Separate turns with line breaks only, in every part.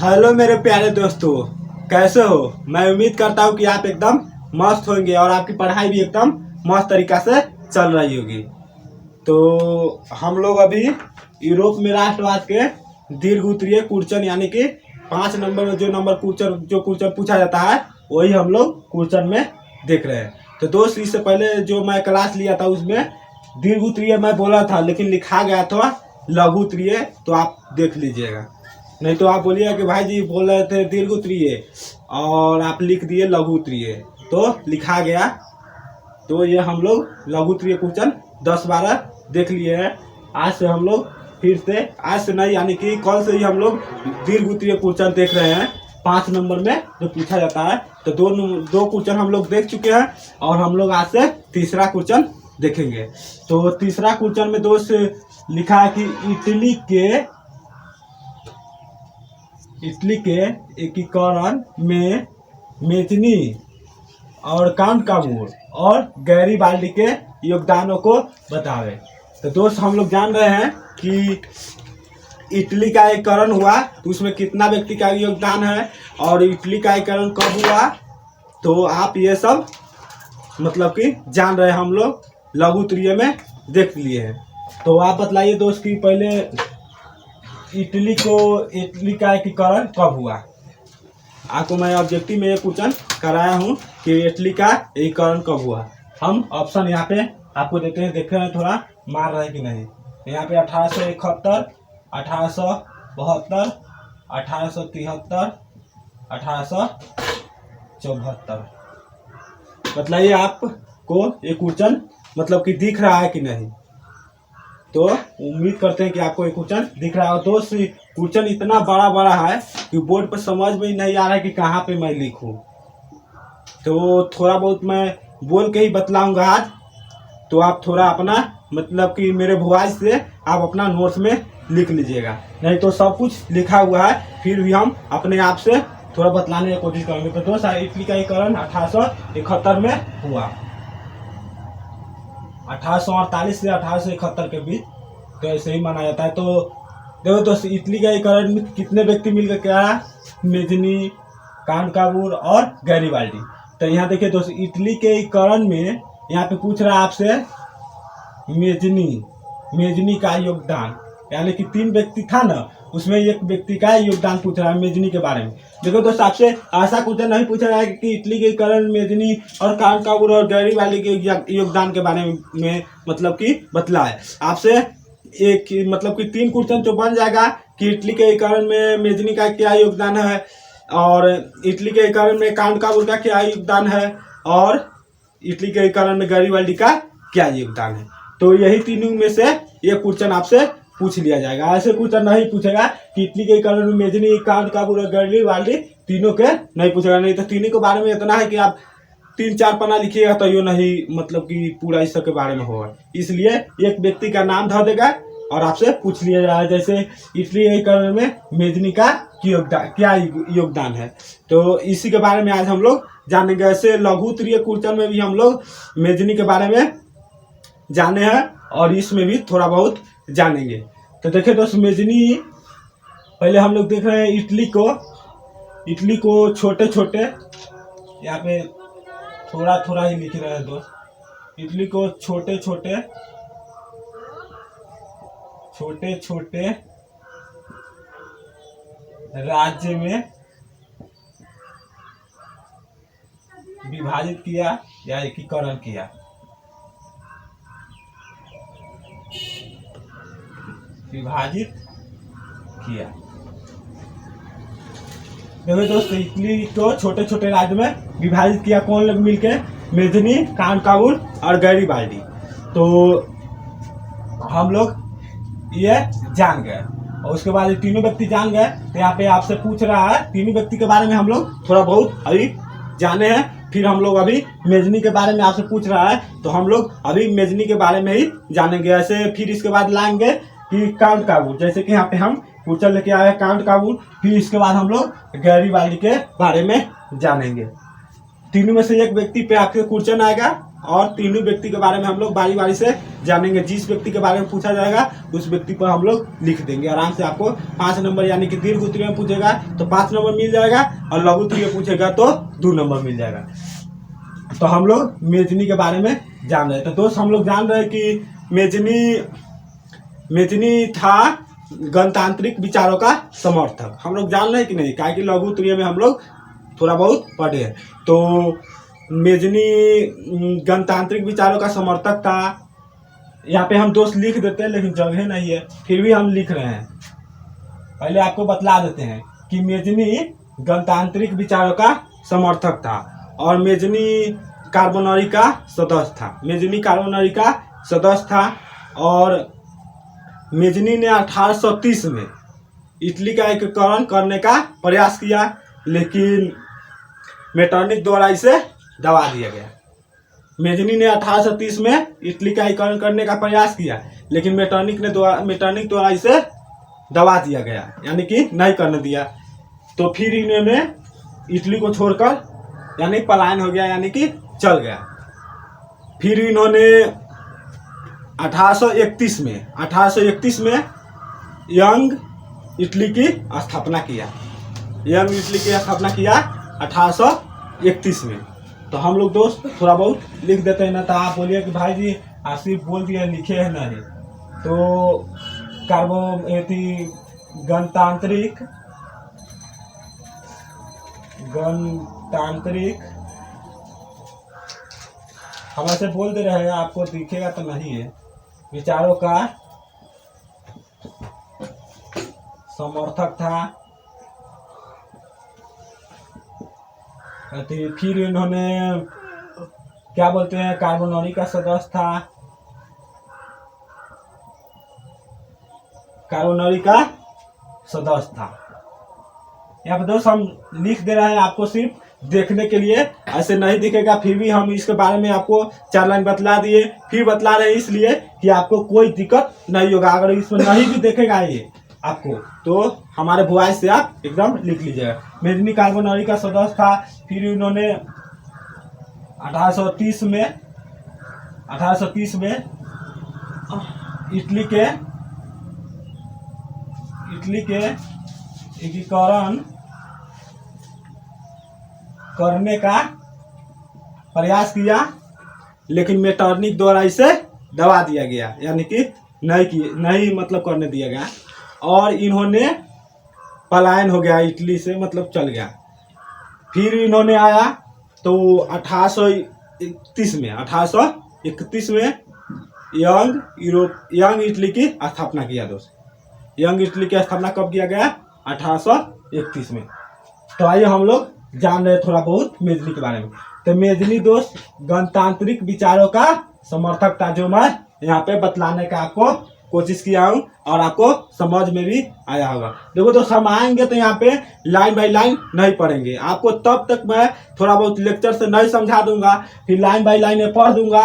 Hello मेरे प्यारे दोस्तों, कैसे हो। मैं उम्मीद करता हूँ कि आप एकदम मस्त होंगे और आपकी पढ़ाई भी एकदम मस्त तरीका से चल रही होगी। तो हम लोग अभी यूरोप में राष्ट्रवाद के दीर्घ उत्तरीय क्वेश्चन यानी कि 5 नंबर में जो क्वेश्चन पूछा जाता है वही हम लोग क्वेश्चन में देख रहे हैं। तो दोस्त, इससे पहले जो मैं क्लास लिया था उसमें दीर्घ उत्तरीय मैं बोला था, लेकिन लिखा गया था लघु उत्तरीय। तो आप देख लीजिएगा, नहीं तो आप बोलिए कि भाई जी बोल रहे थे दीर्घ उत्तरीय और आप लिख दिए लघु उत्तरीय, तो लिखा गया। तो ये हम लोग लघु उत्तरीय क्वेश्चन 10-12 देख लिए हैं। आज से हम लोग फिर से, आज से नहीं यानी कि कल से ही हम लोग दीर्घ उत्तरीय क्वेश्चन देख रहे हैं 5 नंबर में जो पूछा जाता है। तो दो क्वेश्चन हम लोग देख चुके हैं और हम लोग आज से तीसरा क्वेश्चन देखेंगे। तो तीसरा क्वेश्चन में दोस्त लिखा है कि इटली के एकीकरण में मेजनी और कांटकाबूर और गैरीबाल्डी के योगदानों को बतावे। तो दोस्त, हम लोग जान रहे हैं कि इटली का एकीकरण हुआ तो उसमें कितना व्यक्ति का योगदान है और इटली का एकीकरण कब हुआ, तो आप ये सब मतलब कि जान रहे हैं, हम लोग लघु उत्तरीय में देख लिए हैं। तो आप बतलाइए दोस्त कि पहले इटली का एकीकरण कब हुआ। आपको मैं ऑब्जेक्टिव में ये क्वेश्चन कराया हूँ कि इटली का एकीकरण कब हुआ। हम ऑप्शन यहाँ पे आपको देते हैं, देख रहे हैं थोड़ा मार रहे हैं कि नहीं। यहाँ पे 1871, 1872, 1873, 1874। बतलाइए आपको ये क्वेश्चन मतलब कि दिख रहा है कि नहीं। तो उम्मीद करते हैं कि आपको एक क्वेश्चन दिख रहा हो। दोस्त, क्वेश्चन इतना बड़ा है कि बोर्ड पर समझ में नहीं आ रहा है कि कहाँ पे मैं लिखूं। तो थोड़ा बहुत मैं बोल के ही बतलाऊंगा आज। तो आप थोड़ा अपना मतलब कि मेरे वॉइस से आप अपना नोट्स में लिख लीजिएगा, नहीं तो सब कुछ लिखा हुआ है फिर भी हम अपने आप से थोड़ा बतलाने की कोशिश करेंगे। तो दोस्त, इटली का एकीकरण 1871 में हुआ, 1848 से 1871 के बीच। तो ऐसे ही माना जाता है। तो देखो दोस्त, इटली का एकीकरण में कितने व्यक्ति मिलकर क्या, मेजनी, कांटकाबूर और गैरीबाल्डी। तो यहाँ देखिए दोस्त, इटली के एकीकरण में यहाँ पे पूछ रहा है आपसे मेजनी का योगदान, यानी कि 3 व्यक्ति था ना, उसमें एक व्यक्ति का योगदान पूछ रहा है मेजनी के बारे में। देखो दोस्त, आपसे ऐसा क्वेश्चन नहीं पूछा रहा है कि इटली के एकीकरण मेजनी और कांटकाबूर और गैरीबाल्डी के योगदान के बारे में मतलब कि बतलाए। आपसे एक मतलब कि 3 क्वेश्चन तो बन जाएगा कि इटली के एकीकरण में मेजनी का क्या योगदान है और इटली के एकीकरण में कांटकाबूर का क्या योगदान है और इटली के एकीकरण में गैरीबाल्डी का क्या योगदान है। तो यही तीनों में से ये क्वेश्चन आपसे पूछ लिया जाएगा। ऐसे क्वेश्चन नहीं पूछेगा कि इटली के एकीकरण में मेजनी, कांटकाबूर और गैरीबाल्डी तीनों के नहीं पूछेगा। नहीं तो तीनों के बारे में इतना है कि आप 3-4 पन्ना लिखिएगा तो ये नहीं मतलब कि पूरा इस सब के बारे में होगा। इसलिए एक व्यक्ति का नाम धर देगा और आपसे पूछ लिया जाएगा, जैसे इटली एकीकरण में मेजनी का क्या योगदान है। तो इसी के बारे में आज हम लोग जानेंगे। ऐसे लघु उत्तरीय क्वेश्चन में भी हम लोग मेजनी के बारे में जाने हैं और इसमें भी थोड़ा बहुत जानेंगे। तो देखिए दोस्त, मेजनी पहले हम लोग देख रहे हैं इटली को छोटे छोटे, यहाँ पे थोड़ा ही लिख रहे हैं दोस्त। इटली को छोटे छोटे राज्य में विभाजित किया या एकीकरण किया। देखो दोस्त, इटली को छोटे छोटे राज्य में विभाजित किया कौन लोग मिलके, मेजनी, कांटकाबूर और गैरीबाल्डी। तो हम लोग ये जान गए और उसके बाद ये तीनों व्यक्ति जान गए। तो यहाँ पे आपसे पूछ रहा है तीनों व्यक्ति के बारे में हम लोग थोड़ा बहुत अभी जाने हैं। फिर हम लोग अभी मेजनी के बारे में आपसे पूछ रहा है तो हम लोग अभी मेजनी के बारे में ही जानेंगे। ऐसे फिर इसके बाद लाएंगे कि कांटकाबूर, जैसे कि यहाँ पे हम क्वेश्चन लेके आए कांटकाबूर। फिर इसके बाद हम लोग गैरीबाल्डी के बारे में जानेंगे। तीनों में से एक व्यक्ति पे आपके क्वेश्चन आएगा और तीनों व्यक्ति के बारे में हम लोग बारी बारी से जानेंगे। जिस व्यक्ति के बारे में पूछा जाएगा उस व्यक्ति पर हम लोग लिख देंगे आराम से। आपको 5 नंबर यानी कि दीर्घ उत्तरीय में पूछेगा तो 5 नंबर मिल जाएगा और लघु उत्तरीय पूछेगा तो 2 नंबर मिल जाएगा। तो हम लोग मेजनी के बारे में जान रहे हैं। तो दोस्त हम लोग जान रहे हैं कि मेजनी था गणतांत्रिक विचारों का समर्थक। हम लोग जान रहे हैं कि नहीं, क्या कि लघु उत्तरीय में हम लोग थोड़ा बहुत पढ़े हैं। तो मेजनी गणतांत्रिक विचारों का समर्थक था। यहाँ पे हम दोस्त लिख देते हैं लेकिन जगह नहीं है, फिर भी हम लिख रहे हैं। पहले आपको बतला देते हैं कि मेजनी गणतांत्रिक विचारों का समर्थक था और मेजनी कार्बोनरी का सदस्य था। मेजनी कार्बोनरी का सदस्य था और मेजनी ने 1830 में इटली का एकीकरण करने का प्रयास किया, लेकिन मेटरनिख द्वारा इसे दबा दिया गया। मेजनी ने 1830 में इटली का एकीकरण करने का प्रयास किया, लेकिन मेटरनिख द्वारा इसे दबा दिया गया, यानी कि नहीं करने दिया। तो फिर इन्होंने इटली को छोड़कर यानी पलायन हो गया, यानी कि चल गया। फिर इन्होंने 1831 में यंग इटली की स्थापना किया। 1831 में। तो हम लोग दोस्त थोड़ा बहुत लिख देते हैं ना, तो आप बोलिए कि भाई जी आप सिर्फ बोल दिए लिखे हैं नहीं। तो गणतांत्रिक हम ऐसे बोल दे रहे हैं, आपको दिखेगा तो नहीं है। विचारों का समर्थक था। फिर इन्होंने क्या बोलते हैं, कार्बोनरी का सदस्य था। यहाँ पे दोस्त हम लिख दे रहे हैं, आपको सिर्फ देखने के लिए, ऐसे नहीं दिखेगा। फिर भी हम इसके बारे में आपको 4 लाइन बतला दिए, फिर बतला रहे हैं इसलिए कि आपको कोई दिक्कत नहीं होगा। अगर इसमें नहीं भी देखेगा ये आपको, तो हमारे वॉइस से आप एकदम लिख लीजिएगा। मेजनी कार्बोनरी का सदस्य था। फिर इन्होंने 1830 में इटली के एकीकरण करने का प्रयास किया, लेकिन मेटरनिख द्वारा इसे दबा दिया गया, यानी कि नहीं मतलब करने दिया गया। और इन्होंने पलायन हो गया इटली से, मतलब चल गया। फिर इन्होंने आया तो 1831 में यंग इटली की स्थापना किया दोस्त। यंग इटली की स्थापना कब किया गया? 1831 में। तो आइए हम लोग जान रहे थोड़ा बहुत मेजनी के बारे में। तो मेजनी दोस्त गणतांत्रिक विचारों का समर्थक था, जो मैं यहाँ पे बतलाने का आपको कोशिश किया हूँ और आपको समझ में भी आया होगा। देखो दोस्त, हम आएंगे तो यहाँ पे लाइन बाय लाइन नहीं पढ़ेंगे, आपको तब तक मैं थोड़ा बहुत लेक्चर से नहीं समझा दूंगा, फिर लाइन बाय लाइन पढ़ दूंगा।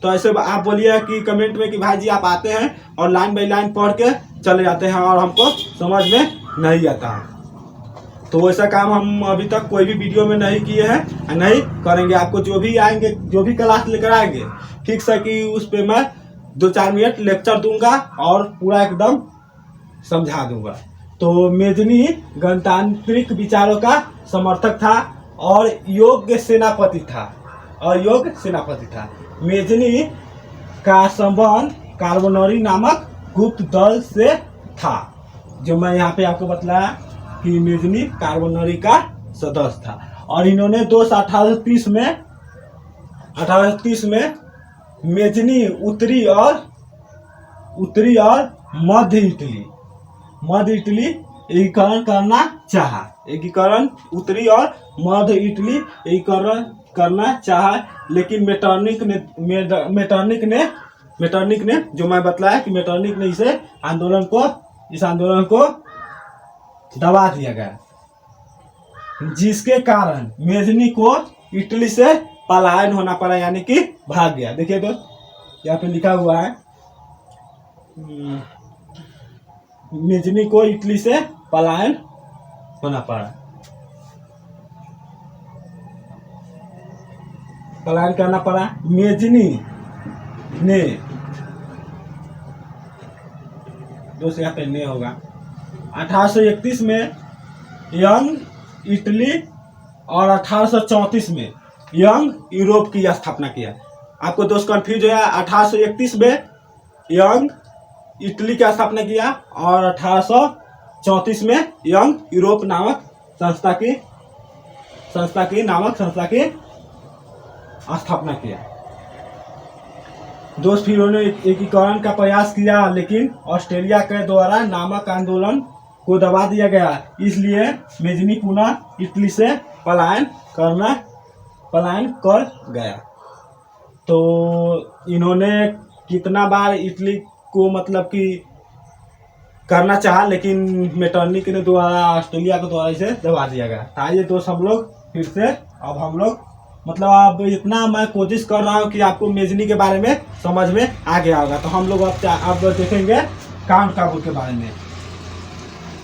तो ऐसे आप बोलिए कि कमेंट में कि भाई जी आप आते हैं और लाइन बाय लाइन पढ़ के चले जाते हैं और हमको समझ में नहीं आता है। तो वैसा काम हम अभी तक कोई भी वीडियो में नहीं किए हैं, नहीं करेंगे। आपको जो भी आएंगे, जो भी क्लास लेकर आएंगे, फिक्स है कि उस पर मैं 2-4 मिनट लेक्चर दूंगा और पूरा एकदम समझा दूंगा। तो मेजनी गणतांत्रिक विचारों का समर्थक था और योग्य सेनापति था। मेजनी का संबंध कार्बोनरी नामक गुप्त दल से था, जो मैं यहाँ पे आपको बतलाया कि मेजनी कार्बोनरी का सदस्य था। और इन्होंने 1830 में मेजनी उत्तरी और मध्य इटली एकीकरण करना चाहा, लेकिन मेटरनिख ने जो मैं बतलाया कि मेटरनिख ने इस आंदोलन को दबा दिया गया, जिसके कारण मेजनी को इटली से पलायन होना पड़ा, यानी कि भाग गया। देखिए दोस्त, यहाँ पे लिखा हुआ है मेजनी को इटली से पलायन होना पड़ा। पलायन करना पड़ा। मेजनी ने, दोस्त यहाँ पे ने होगा। 1831 में यंग इटली और 1834 में यंग यूरोप की स्थापना किया। आपको दोस्त कंफ्यूज है, 1831 में यंग इटली की स्थापना किया और 1834 में यंग यूरोप नामक संस्था की स्थापना किया। दोस्त फिर उन्होंने एकीकरण का प्रयास किया, लेकिन ऑस्ट्रेलिया के द्वारा नामक आंदोलन को दबा दिया गया, इसलिए मेजनी पुनः इटली से पलायन कर गया। तो इन्होंने कितना बार इटली को मतलब कि करना चाहा, लेकिन मेटरनिक के द्वारा, ऑस्ट्रेलिया के द्वारा इसे दबा दिया गया। तो आइए दोस्त हम लोग फिर से अब हम लोग मतलब अब इतना मैं कोशिश कर रहा हूँ कि आपको मेजनी के बारे में समझ में आ गया होगा। तो हम लोग अब देखेंगे काउंट काबूल के बारे में।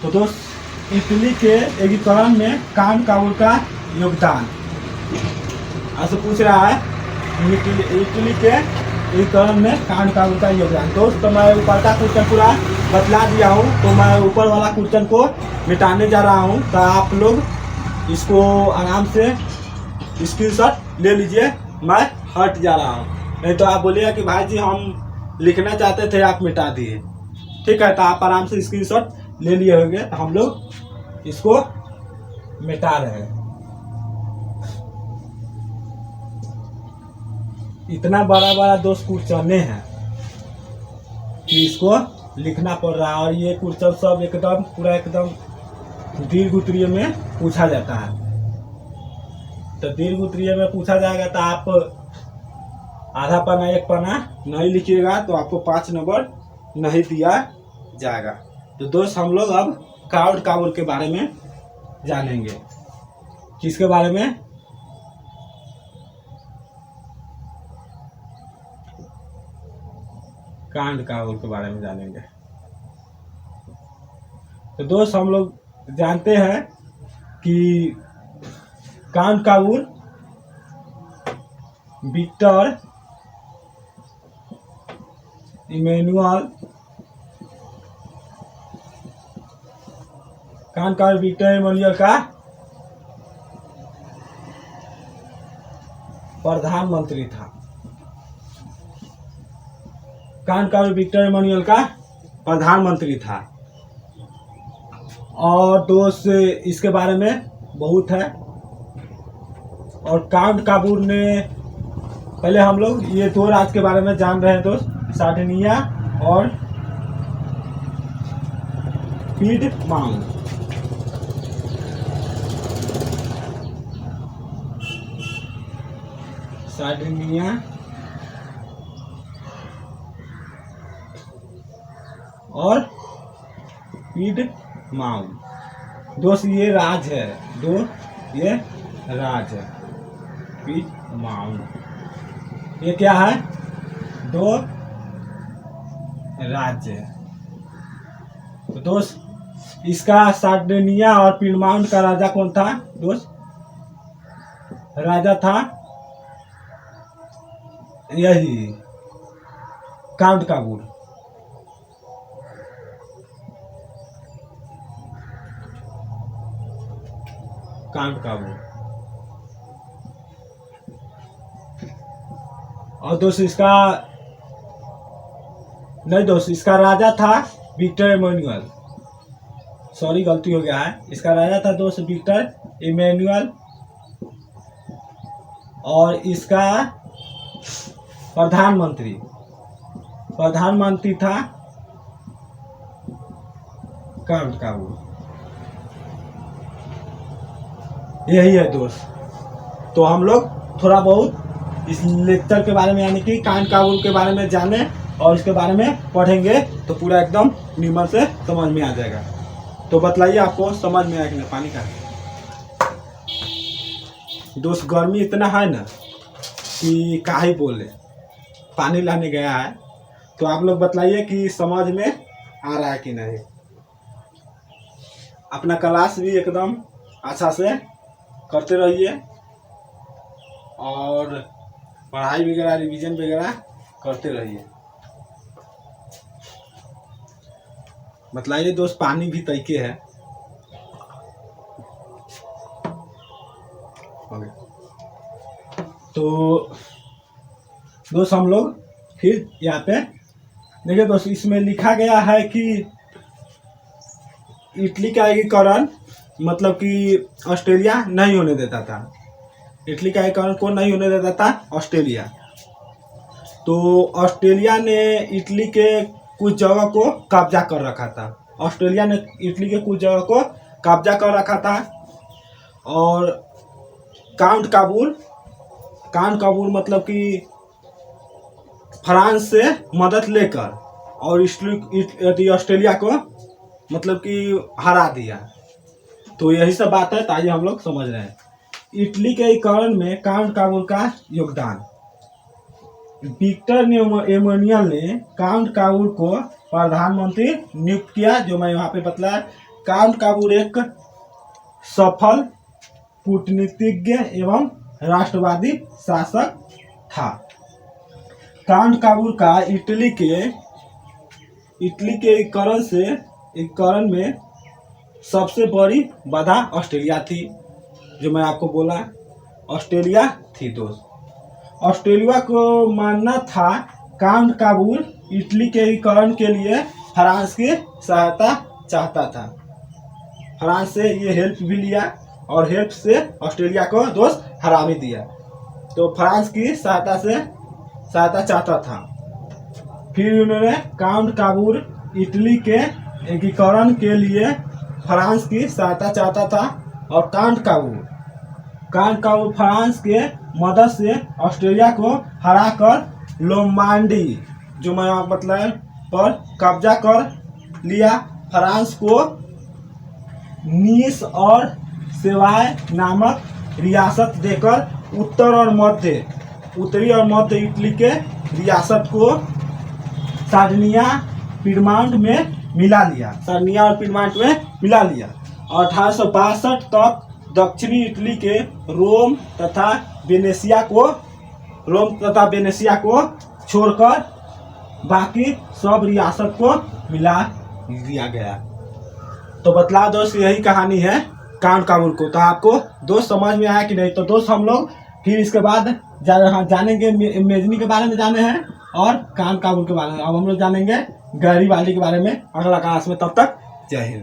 तो दोस्त इटली के एकीकरण में काउंट काबूल का योगदान ऐसे पूछ रहा है, इटली के एकीकरण में काउंट काबूल का योगदान। दोस्त तो मैं ऊपर का क्वेश्चन पूरा बतला दिया हूँ, तो मैं ऊपर वाला क्वेश्चन को मिटाने जा रहा हूँ। तो आप लोग इसको आराम से स्क्रीनशॉट ले लीजिए, मैं हट जा रहा हूँ। नहीं तो आप बोलिएगा कि भाई जी हम लिखना चाहते थे आप मिटा दिए। ठीक है, तो आप आराम से स्क्रीनशॉट ले लिए होंगे। तो हम लोग इसको मिटा रहे हैं। इतना बड़ा बड़ा दोस्त क्वेश्चन हैं कि इसको लिखना पड़ रहा है, और ये क्वेश्चन सब एकदम पूरा एकदम दीर्घ उत्तरीय में पूछा जाता है। तो दीर्घ उत्तरीय में पूछा जाएगा तो आप आधा पन्ना एक पन्ना नहीं लिखिएगा तो आपको 5 नंबर नहीं दिया जाएगा। तो दोस्त हम लोग अब काउंट काबूल के बारे में जानेंगे। किसके बारे में? काउंट काबूल के बारे में जानेंगे। तो दोस्त हम लोग जानते हैं कि काउंट काबूल विक्टर इमैनुअल का प्रधानमंत्री था। काउंट काबूल विक्टर इमैनुअल का प्रधानमंत्री था। और दोस्त इसके बारे में बहुत है। और काउंट काबूल ने पहले हम लोग ये 2 राज्य के बारे में जान रहे हैं दोस्त, सार्डिनिया और पीडमाउंट। सार्डिनिया और पीडमाउंट दोस्त ये राज्य है, ये राज्य है। पीडमाउंट ये क्या है? 2 राज्य है। तो दोस्त इसका सार्डिनिया और पीडमाउंट का राजा कौन था दोस्त? राजा था यही काउंट काबूल। काउंट काबूल। और दोस्त इसका नहीं दोस्त इसका राजा था विक्टर इमैनुअल। सॉरी गलती हो गया है। इसका राजा था दोस्त विक्टर इमैनुअल और इसका प्रधानमंत्री था काउंट काबूल। यही है दोस्त। तो हम लोग थोड़ा बहुत इस लेक्चर के बारे में यानी कि काउंट काबूल के बारे में जाने और इसके बारे में पढ़ेंगे तो पूरा एकदम निमन से समझ में आ जाएगा। तो बतलाइए आपको समझ में आएगा पानी का दोस्त। गर्मी इतना है ना कि का ही बोले। पानी लाने गया है तो आप लोग बतलाइए कि समझ में आ रहा है कि नहीं। अपना क्लास भी एकदम अच्छा से करते रहिए और पढ़ाई वगैरह रिवीजन वगैरह करते रहिए। मतलब ये दोस्त पानी भी तरीके है। तो दोस्त हम लोग फिर यहाँ पे देखिए दोस्त, इसमें लिखा गया है कि इटली का एकीकरण मतलब कि ऑस्ट्रेलिया नहीं होने देता था। इटली का एकीकरण कौन नहीं होने देता था? ऑस्ट्रेलिया। तो ऑस्ट्रेलिया ने इटली के कुछ जगह को कब्जा कर रखा था। ऑस्ट्रेलिया ने इटली के कुछ जगह को कब्जा कर रखा था और काउंट काबुल मतलब कि फ्रांस से मदद लेकर और ऑस्ट्रेलिया को मतलब कि हरा दिया। तो यही सब बात है, ताकि हम लोग समझ रहे हैं। इटली के एकीकरण में काउंट काबुल का योगदान। विक्टर एमैनुअल ने काउंट काबुल को प्रधानमंत्री नियुक्त किया, जो मैं यहाँ पे बतलाया। काउंट काबुल एक सफल कूटनीतिज्ञ एवं राष्ट्रवादी शासक था। काउंट काबुल का इटली के एकीकरण में सबसे बड़ी बाधा ऑस्ट्रेलिया थी, जो मैं आपको बोला ऑस्ट्रेलिया थी दोस्त। ऑस्ट्रेलिया को मानना था काउंट काबुल इटली के एकीकरण के लिए फ्रांस की सहायता चाहता था। फ्रांस से ये हेल्प भी लिया और हेल्प से ऑस्ट्रेलिया को दोस्त हरा भी दिया। तो फ्रांस की सहायता चाहता था। फिर उन्होंने काउंट काबुल इटली के एकीकरण के लिए फ्रांस की सहायता चाहता था और काउंट काबुल फ्रांस के मदद से ऑस्ट्रेलिया को हराकर लोमांडी, जो मैं मतलब पर कब्जा कर लिया। फ्रांस को नीस और सेवाय नामक रियासत देकर उत्तरी और मध्य इटली के रियासत को सार्डिनिया पिडमांट में मिला लिया। 1862 तक दक्षिणी इटली के रोम तथा वेनेसिया को छोड़कर बाकी सब रियासत को मिला दिया गया। तो बतला दोस्त, यही कहानी है काउंट काबुल को। तो आपको दोस्त समझ में आया कि नहीं? तो दोस्त हम लोग फिर इसके बाद जानेंगे मेजनी के बारे में जाने हैं और काउंट काबुल के बारे में। अब हम लोग जानेंगे गैरीबाल्डी के बारे में अगला क्लास में। तब तक जय हिंद।